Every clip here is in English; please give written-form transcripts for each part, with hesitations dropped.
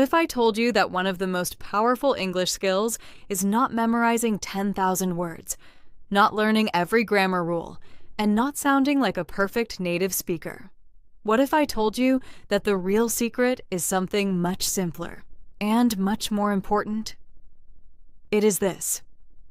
if I told you that one of the most powerful English skills is not memorizing 10,000 words, not learning every grammar rule, and not sounding like a perfect native speaker? What if I told you that the real secret is something much simpler and much more important? It is this: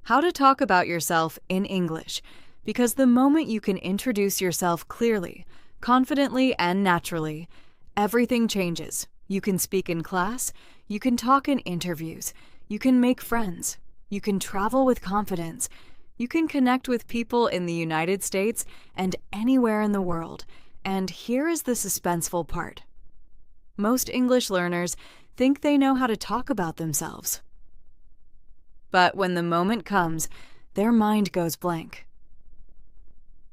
how to talk about yourself in English, because the moment you can introduce yourself clearly, confidently, and naturally, everything changes. You can speak in class, you can talk in interviews, you can make friends, you can travel with confidence, you can connect with people in the United States and anywhere in the world. And here is the suspenseful part. Most English learners think they know how to talk about themselves. But when the moment comes, their mind goes blank.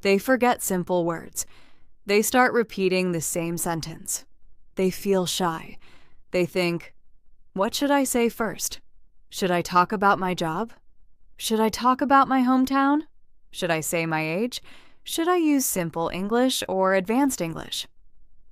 They forget simple words. They start repeating the same sentence. They feel shy. They think, what should I say first? Should I talk about my job? Should I talk about my hometown? Should I say my age? Should I use simple English or advanced English?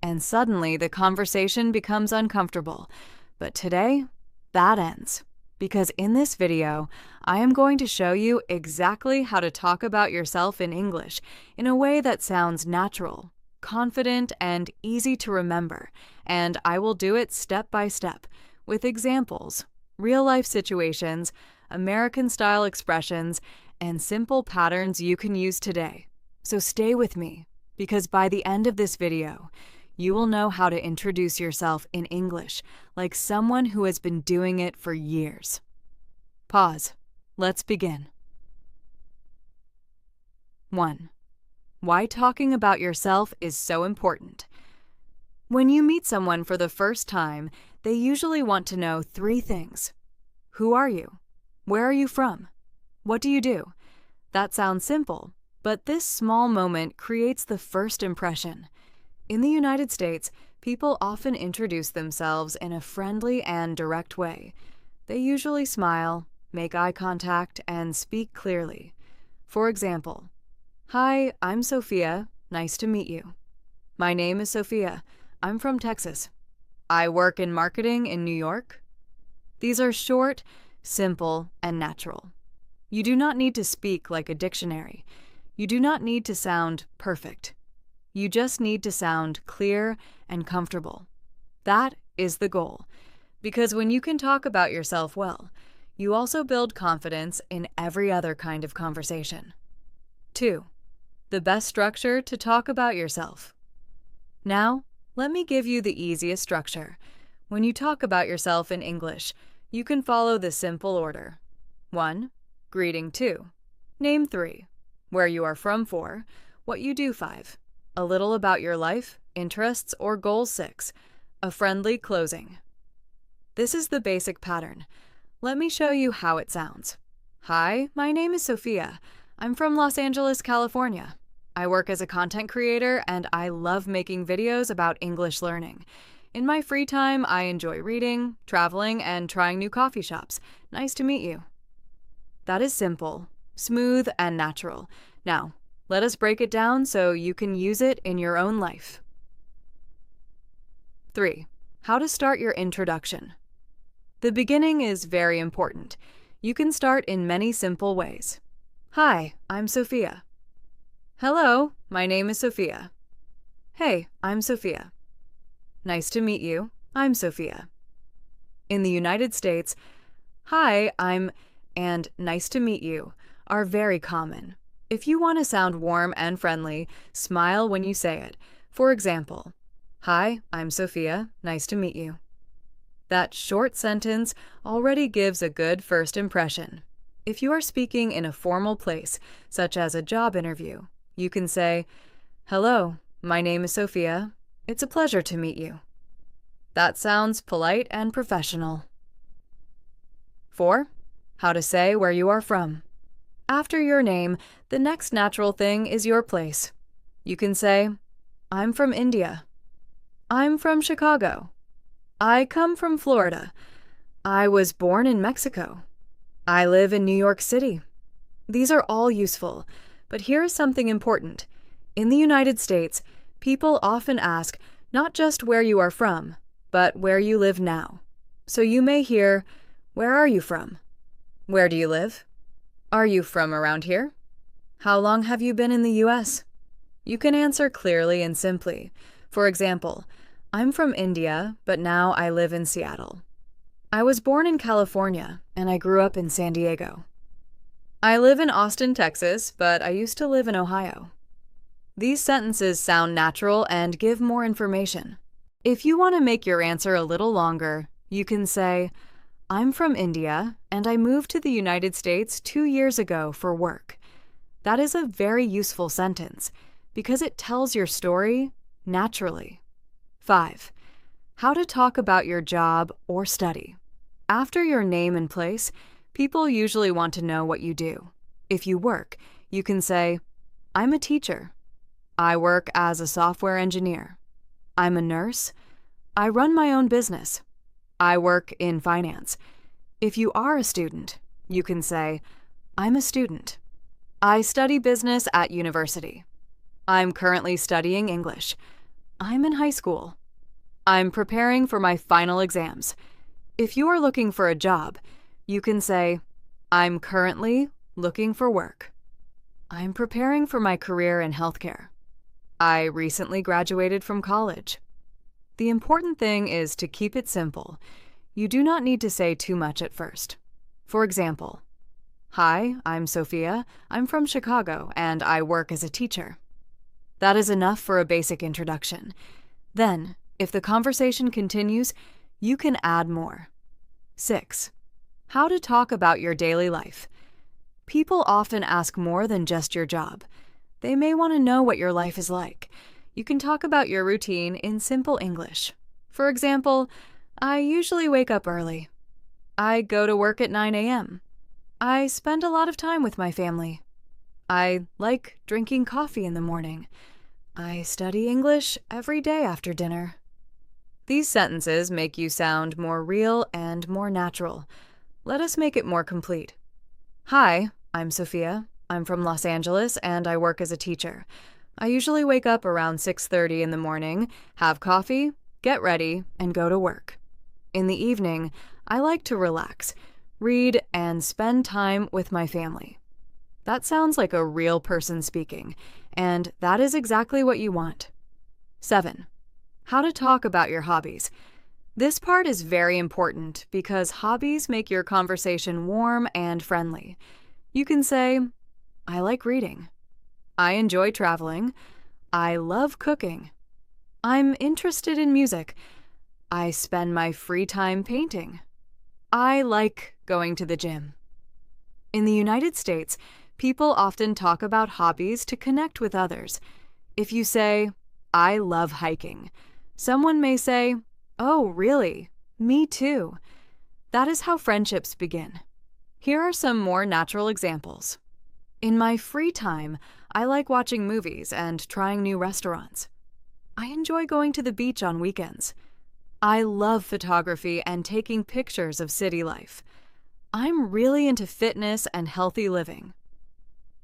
And suddenly the conversation becomes uncomfortable. But today, that ends. Because in this video, I am going to show you exactly how to talk about yourself in English in a way that sounds natural, confident, and easy to remember, and I will do it step by step, with examples, real-life situations, American-style expressions, and simple patterns you can use today. So stay with me, because by the end of this video, you will know how to introduce yourself in English like someone who has been doing it for years. Pause. Let's begin. 1. Why talking about yourself is so important. When you meet someone for the first time, they usually want to know 3 things. Who are you? Where are you from? What do you do? That sounds simple, but this small moment creates the first impression. In the United States, people often introduce themselves in a friendly and direct way. They usually smile, make eye contact, and speak clearly. For example, "Hi, I'm Sophia. Nice to meet you." "My name is Sophia. I'm from Texas. I work in marketing in New York." These are short, simple, and natural. You do not need to speak like a dictionary. You do not need to sound perfect. You just need to sound clear and comfortable. That is the goal, because when you can talk about yourself well, you also build confidence in every other kind of conversation. 2. The best structure to talk about yourself. Now, let me give you the easiest structure. When you talk about yourself in English, you can follow the simple order. 1. Greeting. 2. Name. 3. Where you are from. 4. What you do. 5. A little about your life, interests, or goals. 6. A friendly closing. This is the basic pattern. Let me show you how it sounds. "Hi, my name is Sophia. I'm from Los Angeles, California. I work as a content creator and I love making videos about English learning. In my free time, I enjoy reading, traveling, and trying new coffee shops. Nice to meet you." That is simple, smooth, and natural. Now, let us break it down so you can use it in your own life. 3. How to start your introduction. The beginning is very important. You can start in many simple ways. "Hi, I'm Sophia." "Hello, my name is Sophia." "Hey, I'm Sophia." "Nice to meet you. I'm Sophia." In the United States, "Hi, I'm" and "nice to meet you" are very common. If you want to sound warm and friendly, smile when you say it. For example, "Hi, I'm Sophia. Nice to meet you." That short sentence already gives a good first impression. If you are speaking in a formal place, such as a job interview, you can say, "Hello, my name is Sophia. It's a pleasure to meet you." That sounds polite and professional. 4. How to say where you are from. After your name, the next natural thing is your place. You can say, "I'm from India." "I'm from Chicago." "I come from Florida." "I was born in Mexico." "I live in New York City." These are all useful, but here is something important. In the United States, people often ask not just where you are from, but where you live now. So you may hear, "Where are you from? Where do you live? Are you from around here? How long have you been in the US?" You can answer clearly and simply. For example, "I'm from India, but now I live in Seattle." "I was born in California, and I grew up in San Diego." "I live in Austin, Texas, but I used to live in Ohio." These sentences sound natural and give more information. If you want to make your answer a little longer, you can say, "I'm from India, and I moved to the United States 2 years ago for work." That is a very useful sentence because it tells your story naturally. 5. How to talk about your job or study. After your name and place, people usually want to know what you do. If you work, you can say, "I'm a teacher." "I work as a software engineer." "I'm a nurse." "I run my own business." "I work in finance." If you are a student, you can say, "I'm a student." "I study business at university." "I'm currently studying English." "I'm in high school." "I'm preparing for my final exams." If you are looking for a job, you can say, "I'm currently looking for work." "I'm preparing for my career in healthcare." "I recently graduated from college." The important thing is to keep it simple. You do not need to say too much at first. For example, "Hi, I'm Sophia. I'm from Chicago, and I work as a teacher." That is enough for a basic introduction. Then, if the conversation continues, you can add more. 6. How to talk about your daily life. People often ask more than just your job. They may want to know what your life is like. You can talk about your routine in simple English. For example, "I usually wake up early." "I go to work at 9 a.m. "I spend a lot of time with my family." "I like drinking coffee in the morning." "I study English every day after dinner." These sentences make you sound more real and more natural. Let us make it more complete. "Hi, I'm Sophia. I'm from Los Angeles, and I work as a teacher. I usually wake up around 6:30 in the morning, have coffee, get ready, and go to work. In the evening, I like to relax, read, and spend time with my family." That sounds like a real person speaking, and that is exactly what you want. 7. How to talk about your hobbies. This part is very important because hobbies make your conversation warm and friendly. You can say, "I like reading." "I enjoy traveling." "I love cooking." "I'm interested in music." "I spend my free time painting." "I like going to the gym." In the United States, people often talk about hobbies to connect with others. If you say, "I love hiking," someone may say, "Oh, really? Me too." That is how friendships begin. Here are some more natural examples. "In my free time, I like watching movies and trying new restaurants." "I enjoy going to the beach on weekends." "I love photography and taking pictures of city life." "I'm really into fitness and healthy living."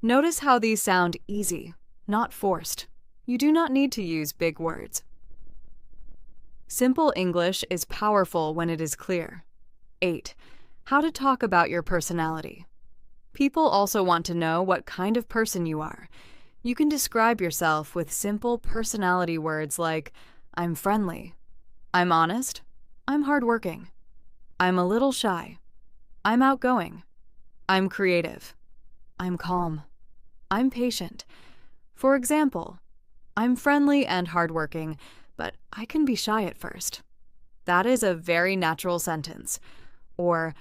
Notice how these sound easy, not forced. You do not need to use big words. Simple English is powerful when it is clear. 8. How to talk about your personality. People also want to know what kind of person you are. You can describe yourself with simple personality words like, "I'm friendly." "I'm honest." "I'm hardworking." "I'm a little shy." "I'm outgoing." "I'm creative." "I'm calm." "I'm patient." For example, "I'm friendly and hardworking, but I can be shy at first." That is a very natural sentence. Or,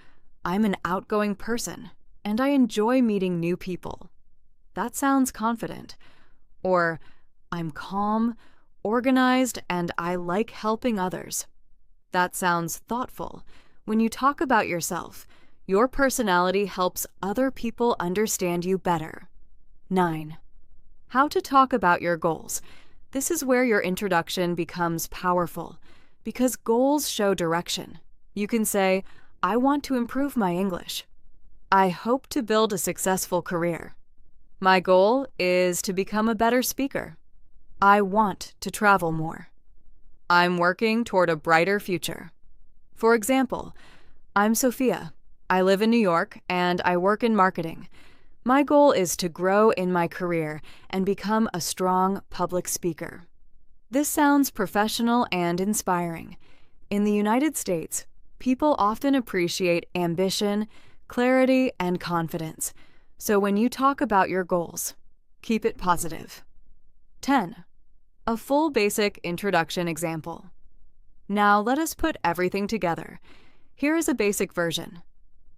"I'm an outgoing person, and I enjoy meeting new people." That sounds confident. Or, "I'm calm, organized, and I like helping others." That sounds thoughtful. When you talk about yourself, your personality helps other people understand you better. 9. How to talk about your goals. This is where your introduction becomes powerful, because goals show direction. You can say, "I want to improve my English." "I hope to build a successful career." "My goal is to become a better speaker." "I want to travel more." "I'm working toward a brighter future." For example, I'm Sophia. I live in New York and I work in marketing. My goal is to grow in my career and become a strong public speaker. This sounds professional and inspiring. In the United States, people often appreciate ambition, clarity, and confidence. So when you talk about your goals, keep it positive. 10. A full basic introduction example. Now let us put everything together. Here is a basic version.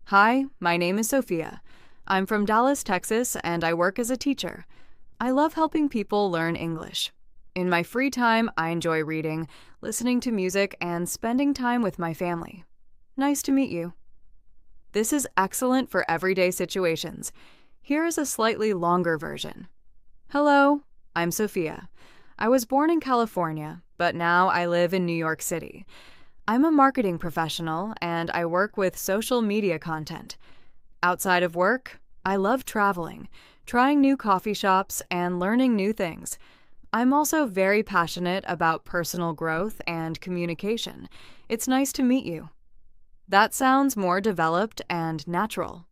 Hi, my name is Sophia. I'm from Dallas, Texas, and I work as a teacher. I love helping people learn English. In my free time, I enjoy reading, listening to music, and spending time with my family. Nice to meet you. This is excellent for everyday situations. Here is a slightly longer version. Hello, I'm Sophia. I was born in California, but now I live in New York City. I'm a marketing professional, and I work with social media content. Outside of work, I love traveling, trying new coffee shops, and learning new things. I'm also very passionate about personal growth and communication. It's nice to meet you. That sounds more developed and natural.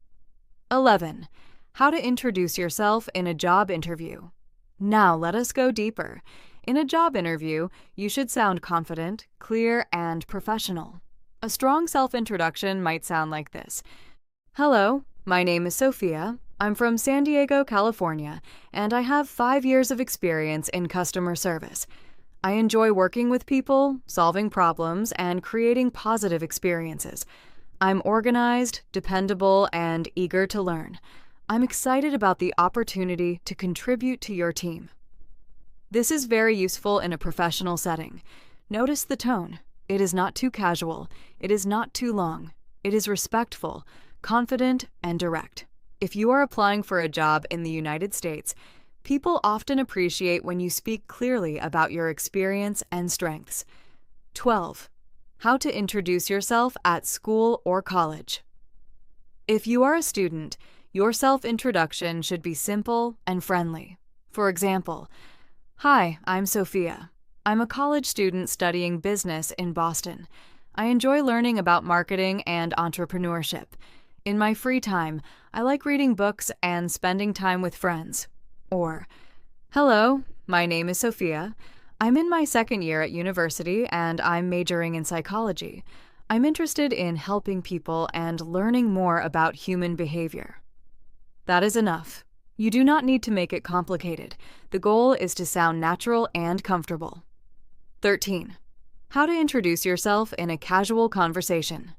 11. How to introduce yourself in a job interview. Now let us go deeper. In a job interview, you should sound confident, clear, and professional. A strong self-introduction might sound like this. Hello, my name is Sophia. I'm from San Diego, California, and I have 5 years of experience in customer service. I enjoy working with people, solving problems, and creating positive experiences. I'm organized, dependable, and eager to learn. I'm excited about the opportunity to contribute to your team. This is very useful in a professional setting. Notice the tone. It is not too casual. It is not too long. It is respectful, confident, and direct. If you are applying for a job in the United States, people often appreciate when you speak clearly about your experience and strengths. 12. How to introduce yourself at school or college. If you are a student, your self-introduction should be simple and friendly. For example, hi, I'm Sophia. I'm a college student studying business in Boston. I enjoy learning about marketing and entrepreneurship. In my free time, I like reading books and spending time with friends. Or, hello, my name is Sophia. I'm in my second year at university and I'm majoring in psychology. I'm interested in helping people and learning more about human behavior. That is enough. You do not need to make it complicated. The goal is to sound natural and comfortable. 13. How to introduce yourself in a casual conversation.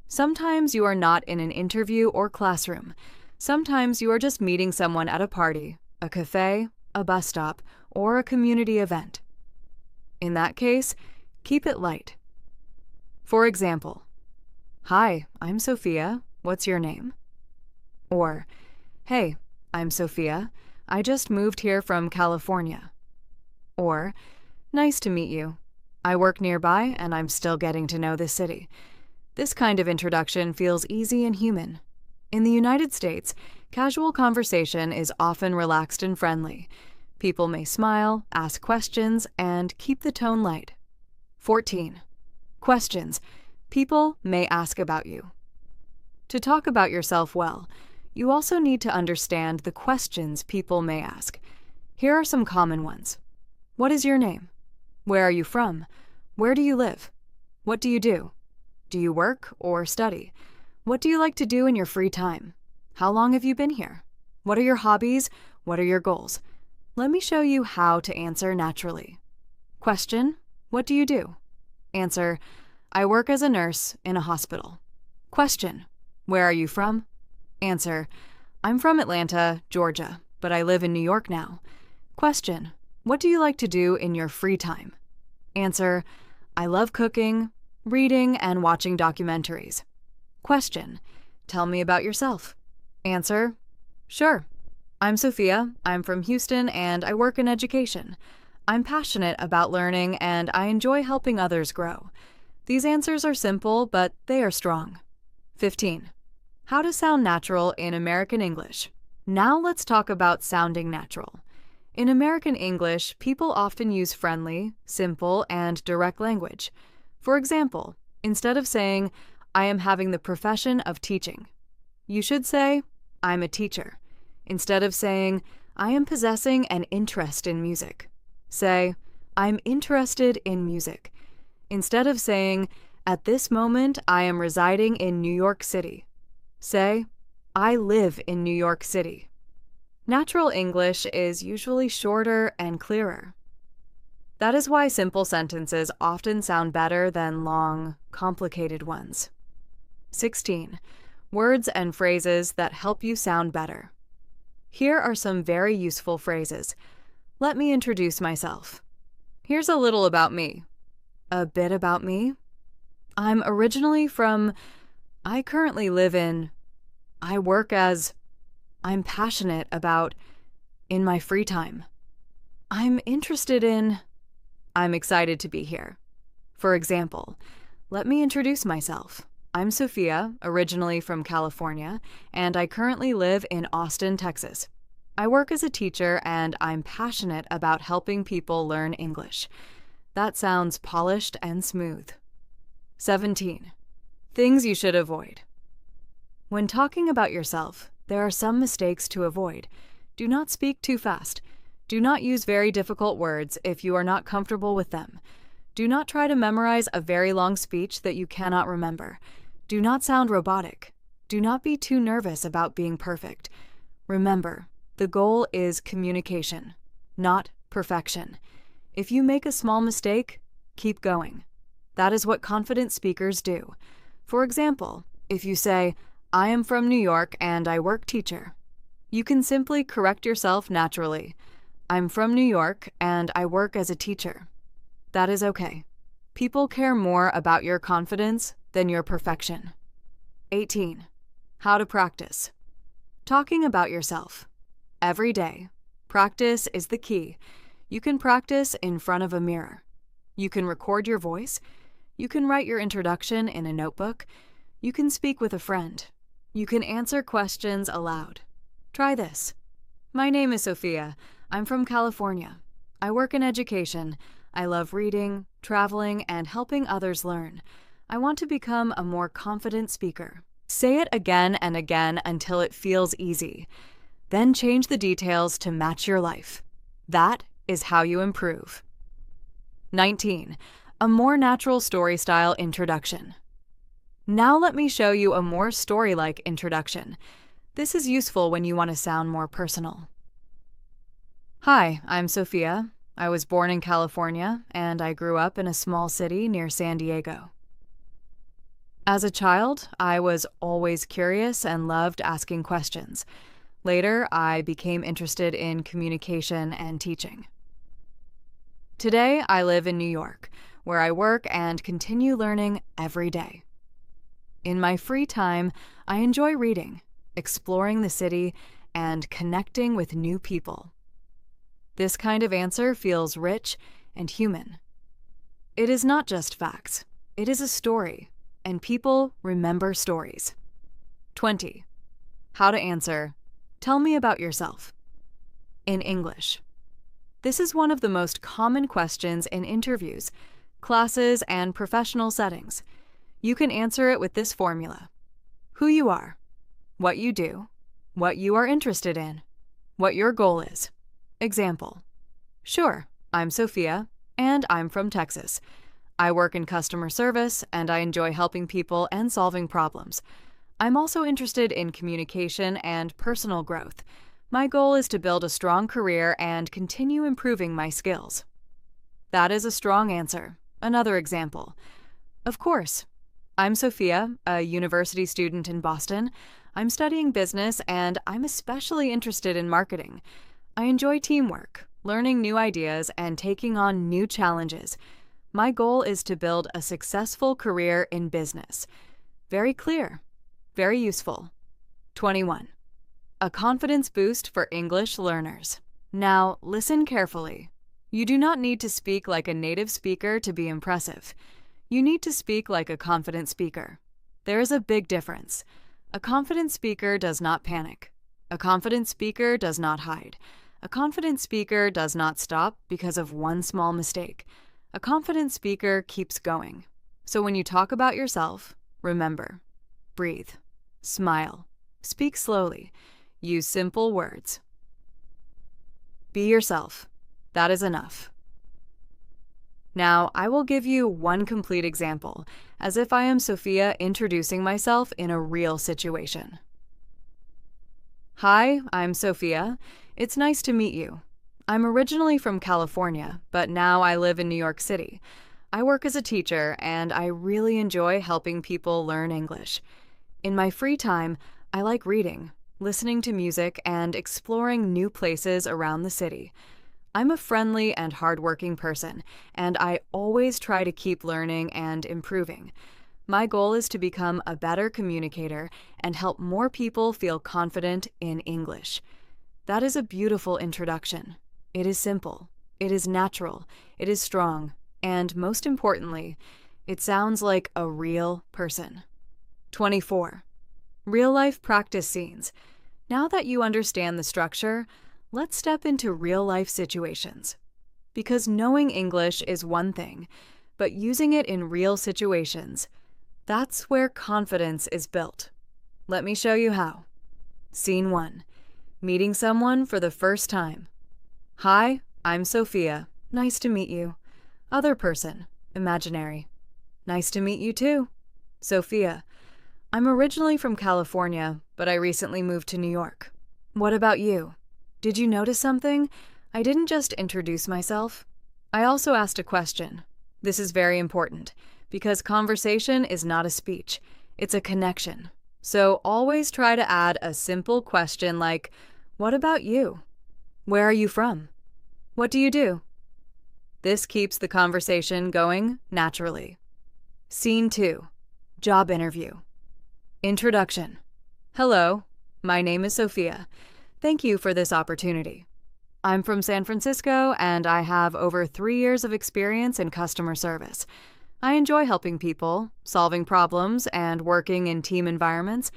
Sometimes you are not in an interview or classroom. Sometimes you are just meeting someone at a party, a cafe, a bus stop, or a community event. In that case, keep it light. For example, hi, I'm Sophia. What's your name? Or, hey, I'm Sophia. I just moved here from California. Or, nice to meet you. I work nearby and I'm still getting to know this city. This kind of introduction feels easy and human. In the United States, casual conversation is often relaxed and friendly. People may smile, ask questions, and keep the tone light. 14. Questions. People may ask about you. To talk about yourself well, you also need to understand the questions people may ask. Here are some common ones. What is your name? Where are you from? Where do you live? What do you do? Do you work or study? What do you like to do in your free time? How long have you been here? What are your hobbies? What are your goals? Let me show you how to answer naturally. Question: what do you do? Answer: I work as a nurse in a hospital. Question: where are you from? Answer: I'm from Atlanta, Georgia, but I live in New York now. Question: what do you like to do in your free time? Answer: I love cooking, reading, and watching documentaries. Question: tell me about yourself. Answer: sure. I'm Sophia. I'm from Houston and I work in education. I'm passionate about learning and I enjoy helping others grow. These answers are simple, but they are strong. 15. How to sound natural in American English. Now let's talk about sounding natural. In American English, people often use friendly, simple, and direct language. For example, Instead of saying, I am having the profession of teaching, you should say, I'm a teacher. Instead of saying, I am possessing an interest in music, say, I'm interested in music. Instead of saying, at this moment I am residing in New York City, say, I live in New York City. Natural English is usually shorter and clearer. That is why simple sentences often sound better than long, complicated ones. 16. Words and phrases that help you sound better. Here are some very useful phrases. Let me introduce myself. Here's a little about me. A bit about me. I'm originally from. I currently live in. I work as. I'm passionate about. In my free time. I'm interested in. I'm excited to be here. For example, let me introduce myself. I'm Sophia, originally from California, and I currently live in Austin, Texas. I work as a teacher, and I'm passionate about helping people learn English. That sounds polished and smooth. 17. Things you should avoid. When talking about yourself, there are some mistakes to avoid. Do not speak too fast. Do not use very difficult words if you are not comfortable with them. Do not try to memorize a very long speech that you cannot remember. Do not sound robotic. Do not be too nervous about being perfect. Remember, the goal is communication, not perfection. If you make a small mistake, keep going. That is what confident speakers do. For example, if you say, I am from New York and I work teacher, you can simply correct yourself naturally. I'm from New York and I work as a teacher. That is okay. People care more about your confidence than your perfection. 18. How to practice. Talking about yourself. Every day. Practice is the key. You can practice in front of a mirror. You can record your voice. You can write your introduction in a notebook. You can speak with a friend. You can answer questions aloud. Try this. My name is Sophia. I'm from California. I work in education. I love reading, traveling, and helping others learn. I want to become a more confident speaker. Say it again and again until it feels easy. Then change the details to match your life. That is how you improve. 19. A more natural story style introduction. Now let me show you a more story-like introduction. This is useful when you want to sound more personal. Hi, I'm Sophia. I was born in California, and I grew up in a small city near San Diego. As a child, I was always curious and loved asking questions. Later, I became interested in communication and teaching. Today, I live in New York, where I work and continue learning every day. In my free time, I enjoy reading, exploring the city, and connecting with new people. This kind of answer feels rich and human. It is not just facts. It is a story, and people remember stories. 20. How to answer, tell me about yourself. In English. This is one of the most common questions in interviews, classes, and professional settings. You can answer it with this formula. Who you are, what you do, what you are interested in, what your goal is. Example. Sure, I'm Sophia, and I'm from Texas. I work in customer service, and I enjoy helping people and solving problems. I'm also interested in communication and personal growth. My goal is to build a strong career and continue improving my skills. That is a strong answer. Another example. Of course. I'm Sophia, a university student in Boston. I'm studying business, and I'm especially interested in marketing. I enjoy teamwork, learning new ideas, and taking on new challenges. My goal is to build a successful career in business. Very clear. Very useful. 21. A confidence boost for English learners. Now, listen carefully. You do not need to speak like a native speaker to be impressive. You need to speak like a confident speaker. There is a big difference. A confident speaker does not panic. A confident speaker does not hide. A confident speaker does not stop because of one small mistake. A confident speaker keeps going. So when you talk about yourself, remember, breathe, smile, speak slowly, use simple words. Be yourself. That is enough. Now, I will give you one complete example, as if I am Sophia introducing myself in a real situation. Hi, I'm Sophia. It's nice to meet you. I'm originally from California, but now I live in New York City. I work as a teacher, and I really enjoy helping people learn English. In my free time, I like reading, listening to music, and exploring new places around the city. I'm a friendly and hardworking person, and I always try to keep learning and improving. My goal is to become a better communicator and help more people feel confident in English. That is a beautiful introduction. It is simple, it is natural, it is strong, and most importantly, it sounds like a real person. 24. Real-life practice scenes. Now that you understand the structure, let's step into real-life situations. Because knowing English is one thing, but using it in real situations, that's where confidence is built. Let me show you how. Scene 1. Meeting someone for the first time. Hi, I'm Sophia. Nice to meet you. Other person, imaginary. Nice to meet you too. Sophia. I'm originally from California, but I recently moved to New York. What about you? Did you notice something? I didn't just introduce myself. I also asked a question. This is very important, because conversation is not a speech. It's a connection. So always try to add a simple question like, what about you? Where are you from? What do you do? This keeps the conversation going naturally. Scene 2. Job interview. Introduction. Hello, my name is Sophia. Thank you for this opportunity. I'm from San Francisco, and I have over 3 years of experience in customer service. I enjoy helping people, solving problems, and working in team environments.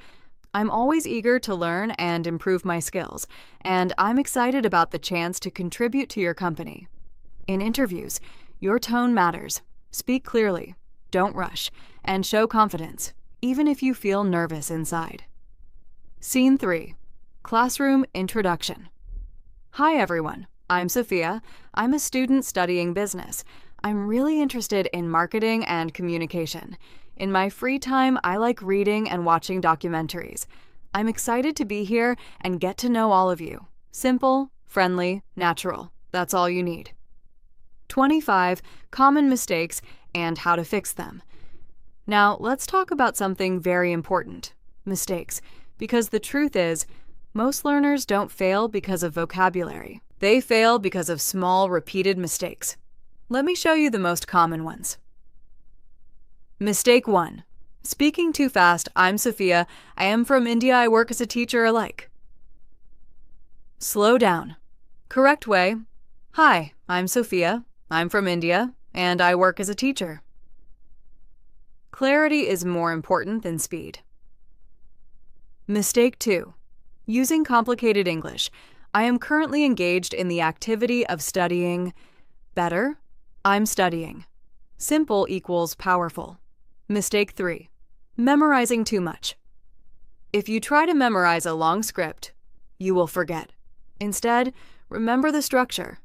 I'm always eager to learn and improve my skills, and I'm excited about the chance to contribute to your company. In interviews, your tone matters. Speak clearly, don't rush, and show confidence, even if you feel nervous inside. Scene 3. Classroom introduction. Hi everyone, I'm Sophia. I'm a student studying business. I'm really interested in marketing and communication. In my free time, I like reading and watching documentaries. I'm excited to be here and get to know all of you. Simple, friendly, natural. That's all you need. 25. Common mistakes and how to fix them. Now, let's talk about something very important, mistakes, because the truth is, most learners don't fail because of vocabulary. They fail because of small, repeated mistakes. Let me show you the most common ones. Mistake 1. Speaking too fast. I'm Sophia. I am from India. I work as a teacher alike. Slow down. Correct way. Hi, I'm Sophia. I'm from India, and I work as a teacher. Clarity is more important than speed. Mistake 2. Using complicated English. I am currently engaged in the activity of studying. Better. I'm studying. Simple equals powerful. Mistake 3. Memorizing too much. If you try to memorize a long script, you will forget. Instead, remember the structure.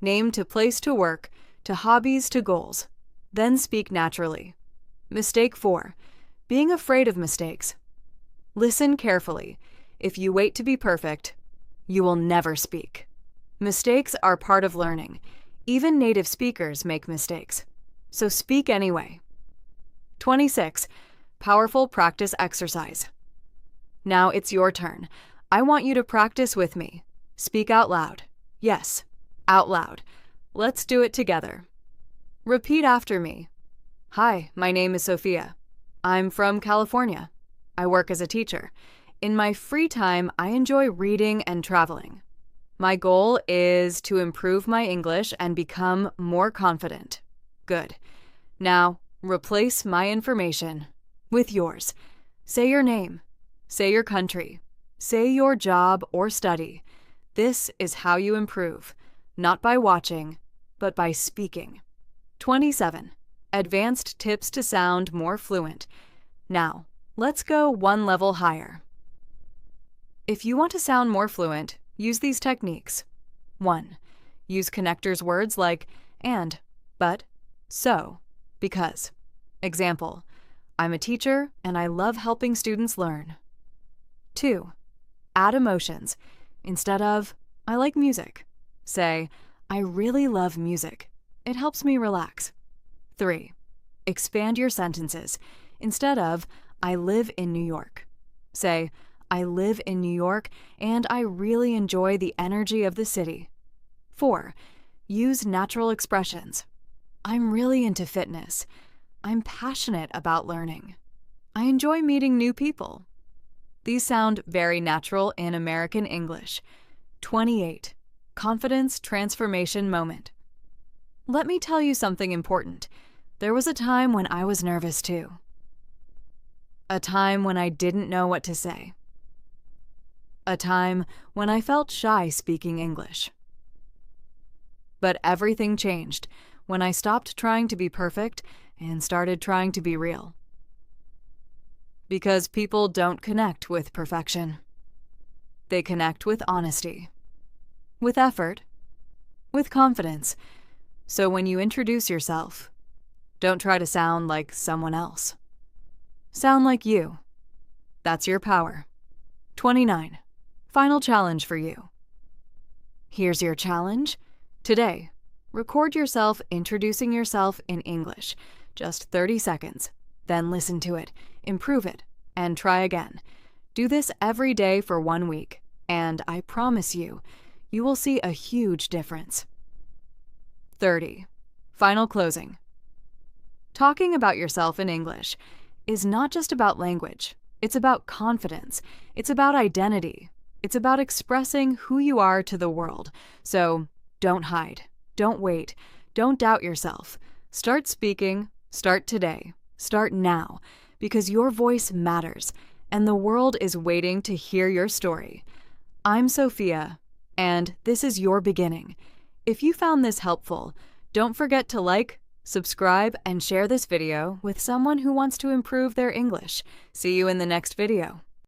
Name to place to work, to hobbies to goals. Then speak naturally. Mistake 4. Being afraid of mistakes. Listen carefully. If you wait to be perfect, you will never speak. Mistakes are part of learning. Even native speakers make mistakes. So speak anyway. 26. Powerful practice exercise. Now it's your turn. I want you to practice with me. Speak out loud. Yes, out loud. Let's do it together. Repeat after me. Hi, my name is Sophia. I'm from California. I work as a teacher. In my free time, I enjoy reading and traveling. My goal is to improve my English and become more confident. Good. Now, replace my information with yours. Say your name. Say your country. Say your job or study. This is how you improve, not by watching, but by speaking. 27. advanced tips to sound more fluent. Now, let's go one level higher. If you want to sound more fluent, use these techniques. 1. Use connectors words like and, but, so, because. Example, I'm a teacher and I love helping students learn. 2. Add emotions. Instead of, I like music, say, I really love music. It helps me relax. 3. Expand your sentences. Instead of, I live in New York, say, I live in New York and I really enjoy the energy of the city. 4. Use natural expressions. I'm really into fitness. I'm passionate about learning. I enjoy meeting new people. These sound very natural in American English. 28. Confidence transformation moment. Let me tell you something important. There was a time when I was nervous too. A time when I didn't know what to say. A time when I felt shy speaking English. But everything changed when I stopped trying to be perfect and started trying to be real. Because people don't connect with perfection. They connect with honesty, with effort, with confidence. So when you introduce yourself, don't try to sound like someone else. Sound like you. That's your power. 29. Final challenge for you. Here's your challenge. Today, record yourself introducing yourself in English, just 30 seconds. Then listen to it, improve it, and try again. Do this every day for 1 week, and I promise you, you will see a huge difference. 30. Final closing. Talking about yourself in English is not just about language. It's about confidence. It's about identity. It's about expressing who you are to the world. So don't hide. Don't wait. Don't doubt yourself. Start speaking. Start today. Start now. Because your voice matters, and the world is waiting to hear your story. I'm Sophia, and this is your beginning. If you found this helpful, don't forget to like, subscribe, and share this video with someone who wants to improve their English. See you in the next video.